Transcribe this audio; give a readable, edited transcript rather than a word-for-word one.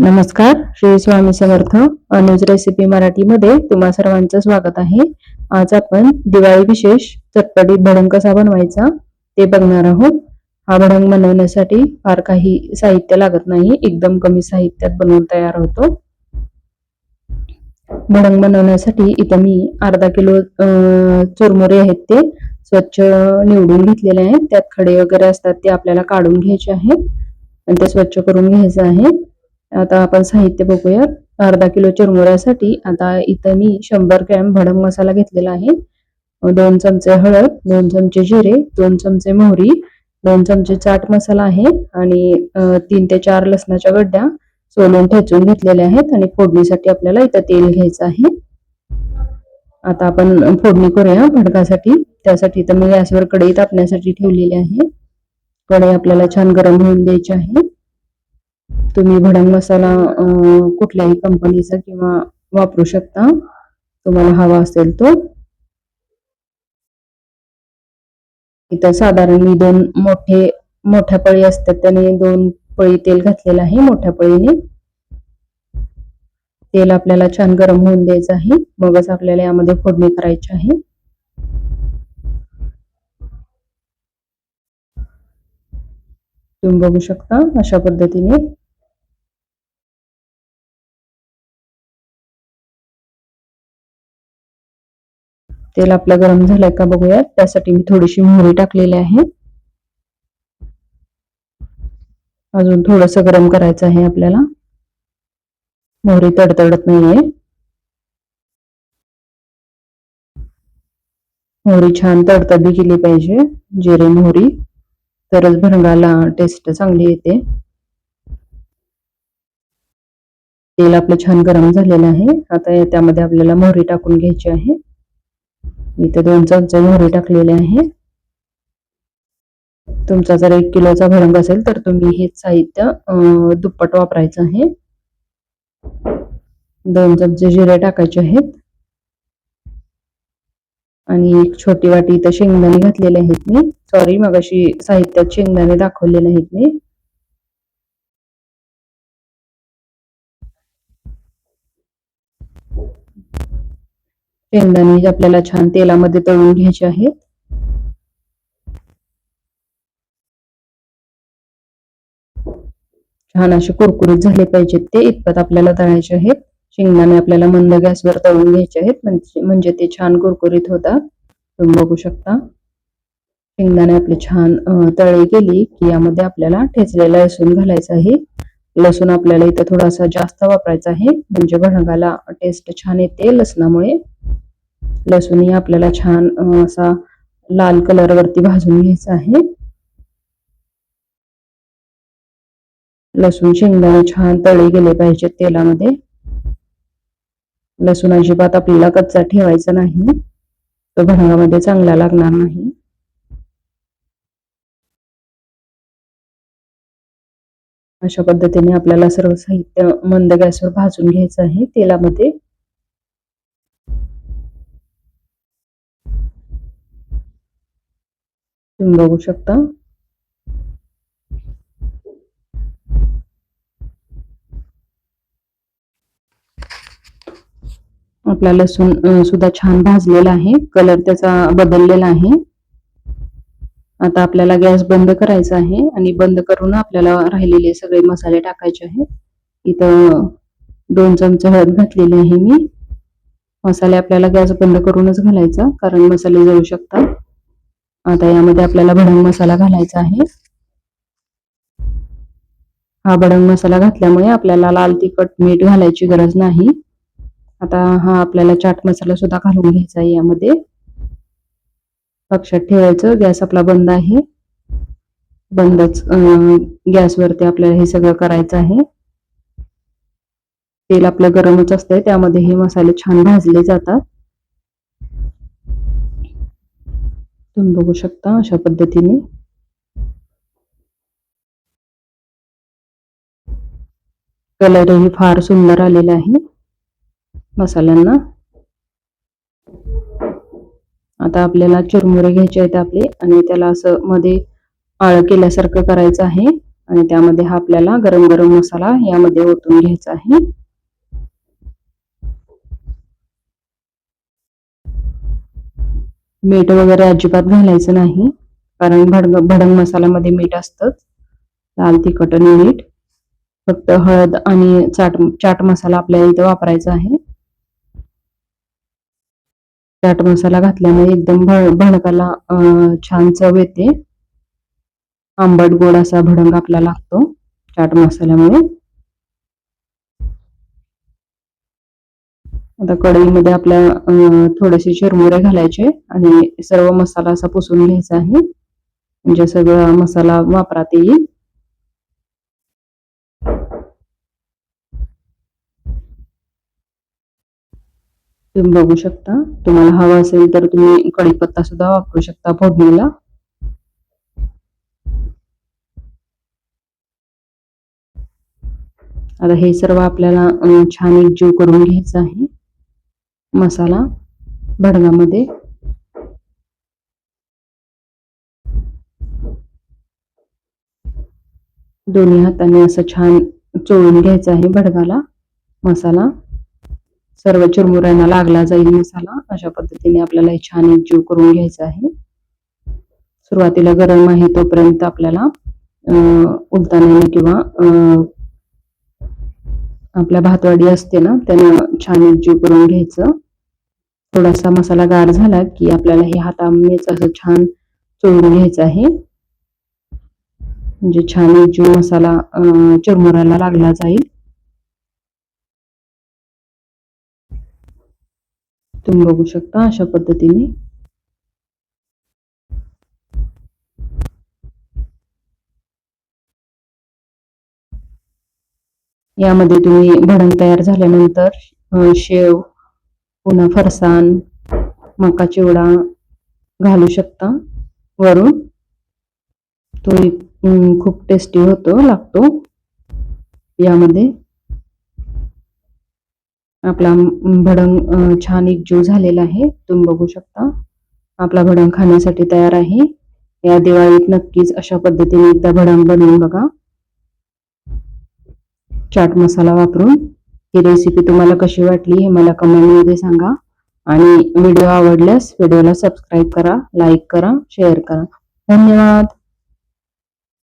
नमस्कार, श्री स्वामी समर्थ. अनुज रेसिपी मराठीमध्ये तुम्हा सर्वांचं स्वागत आहे. आज आपण दिवाळी विशेष चटपटीत भडंग कसा बनवायचा ते बघणार आहोत. हा भडंग बनवण्यासाठी फार काही साहित्य लागत नाही, एकदम कमी साहित्यात बनवून तयार होतो. भडंग बनवण्यासाठी इथं मी अर्धा किलो चुरमुरे आहेत ते स्वच्छ निवडून घेतलेले आहेत. त्यात खडे वगैरे असतात ते आपल्याला काढून घ्यायचे आहेत आणि ते स्वच्छ करून घ्यायचं आहे. आता आपण साहित्य बघूया. अर्धा किलो चुरमुऱ्यासाठी आता इथं मी 100 ग्रॅम भडंग मसाला घेतलेला आहे. 2 चमचे हळद, 2 चमचे जिरे, 2 चमचे मोहरी, 2 चमचे चाट मसाला आहे आणि 3 ते 4 लसणाच्या गड्ड्या सोलून ठेचून घेतलेल्या आहेत. आणि फोडणीसाठी आपल्याला इथं तेल घ्यायचं आहे. आता आपण फोडणी करूया भडकासाठी. त्यासाठी इथं मी गॅसवर कढई तापण्यासाठी ठेवलेली आहे. कढई आपल्याला छान गरम होऊन द्यायची आहे. तुम्ही भडंग मसाला कुठल्याही कंपनीचा किंवा वापरू शकता, तुम्हाला हवा असेल तो. इथं साधारण मी 2 मोठ्या पळी असतात त्याने 2 पळी तेल घातलेलं आहे. मोठ्या पळीने तेल आपल्याला छान गरम होऊन द्यायचं आहे, मगच आपल्याला यामध्ये फोडणी करायची आहे. तुम्ही बघू शकता अशा पद्धतीने तेल आपलं गरम झालंय का बघूया. त्यासाठी मी थोडीशी मोहरी टाकलेली आहे. अजून थोडस गरम करायचं आहे आपल्याला. मोहरी तडतडत नाहीये. मोहरी छान तडतडली गेली पाहिजे, जिरे मोहरी, तरच भडंगाला टेस्ट चांगली येते. तेल आपलं छान गरम झालेलं आहे. आता त्यामध्ये आपल्याला मोहरी टाकून घ्यायची आहे. इथे 2 चमचे मोहरी टाकलेले आहे. तुमचा जर 1 किलोचा भडंग असेल तर तुम्ही हेच साहित्य दुप्पट वापरायचं आहे. 2 चमचे जिरे टाकायचे आहेत आणि 1 छोटी वाटी इथं शेंगदाणे घातलेले आहेत मी. सॉरी, मगाशी साहित्यात शेंगदाणे दाखवलेले आहेत मी. शेंगदाणे आपल्याला छान तेलामध्ये तळून घ्यायचे आहेत. छान असे कुरकुरीत झाले पाहिजेत ते, इतपत आपल्याला तळायचे आहेत. शेंगदाणे आपल्याला मंद गॅसवर तळून घ्यायचे आहेत, म्हणजे ते छान कुरकुरीत होतात. तुम्ही बघू शकता शेंगदाणे आपले छान तळली गेली की यामध्ये आपल्याला ठेचलेला लसूण घालायचा आहे. लसूण आपल्याला इथं थोडासा जास्त वापरायचा आहे, म्हणजे भडंगाला टेस्ट छान येते लसणामुळे. लसूणही आपल्याला छान असा लाल कलर वरती भाजून घ्यायचा आहे. लसूण शेंगदाणे छान तळले गेले पाहिजेत तेलामध्ये. लसूण अजिबात आपल्याला कच्चा ठेवायचा नाही, तो भडंगामध्ये चांगला लागणार नाही. अशा पद्धतीने आपल्याला सर्व साहित्य मंद गॅसवर भाजून घ्यायचं आहे तेलामध्ये. तुम्ही बघू शकता आपला लसूण सुद्धा छान भाजलेला आहे, कलर त्याचा बदललेला आहे. आता आपल्याला गॅस बंद करायचा आहे आणि बंद करून आपल्याला राहिलेले सगळे मसाले टाकायचे आहेत. इथं 2 चमचे हळद घातलेली आहे मी. मसाले आपल्याला गॅस बंद करूनच घालायचा, कारण मसाले जळू शकतात. आता यामध्ये आपल्याला भडंग मसाला घालायचा आहे. हा भडंग मसाला घातल्यामुळे आपल्याला लाल तिखट मीठ घालायची गरज नाही. आता हा आपल्याला चाट मसाला सुद्धा घालून घ्यायचा आहे यामध्ये. लक्षात ठेवायचं गॅस आपला बंद आहे. बंदच गॅसवरती आपल्याला हे सगळं करायचं आहे. तेल आपलं गरमच असतंय, त्यामध्ये हे मसाले छान भाजले जातात. तुम्ही बघू शकता अशा पद्धतीने कलरही फार सुंदर आलेला आहे मसाल्यांना. आता आपल्याला चुरमुरे घ्यायचे आहेत आपले आणि त्याला असं मध्ये आळ केल्यासारखं करायचं आहे आणि त्यामध्ये हा आपल्याला गरम गरम मसाला यामध्ये ओतून घ्यायचा आहे. मीठ वगैरे अजिबात घालायचं नाही, कारण भडंग मसाल्यामध्ये मीठ असतंच, लाल तिखट आणि मीठ. फक्त हळद आणि चाट मसाला आपल्याला इथं वापरायचा आहे. चाट मसाला घातल्यामुळे एकदम भडकाला छान चव येते. आंबट गोड असा भडंग आपल्याला लागतो चाट मसाल्यामुळे. आता कढईमध्ये आपल्या थोडेसे चिरमुरे घालायचे आणि सर्व मसाला असा पुसून घ्यायचा आहे, म्हणजे सगळा मसाला वापरात येईल. तुम्ही बघू शकता, तुम्हाला हवा असेल तर तुम्ही कढीपत्ता सुद्धा वापरू शकता फोडणीला. आता हे सर्व आपल्याला छान एकजीव करून घ्यायचं आहे मसाला भडंगामध्ये. दोन्ही हाताने असं छान चोळून घ्यायचं आहे भडंगाला मसाला. सर्व चिरमुऱ्यांना लागला जाईल मसाला. अशा पद्धतीने आपल्याला हे छान एकजीव करून घ्यायचं आहे. सुरुवातीला गरम आहे तोपर्यंत आपल्याला उलतानाने किंवा आपल्या भातवाडी असते ना, त्यानं छान एकजीव करून घ्यायचं. थोडासा मसाला गार झाला की आपल्याला हे हातानेच असं छान चोळून घ्यायचं आहे, म्हणजे छान एकजीव मसाला चिरमुऱ्याला लागला जाईल. तुम्ही बघू शकता अशा पद्धतीने. यामध्ये तुम्ही भडंग तयार झाल्यानंतर शेव, पुन्हा फरसाण, मका चिवडा घालू शकता वरून. तो खूप टेस्टी लागतो. यामध्ये आपला भडंग छान एकजीव झालेला आहे. तुम्ही बघू शकता आपला भडंग खाण्यासाठी तयार आहे. या दिवाळीत नक्कीच अशा पद्धतीने एकदा भडंग बनवून बघा चाट मसाला वापरून. ही रेसिपी तुम्हाला कशी वाटली हे मला कमेंटमध्ये सांगा, आणि व्हिडिओ आवडल्यास व्हिडिओला सबस्क्राईब करा, लाईक करा, शेअर करा. धन्यवाद.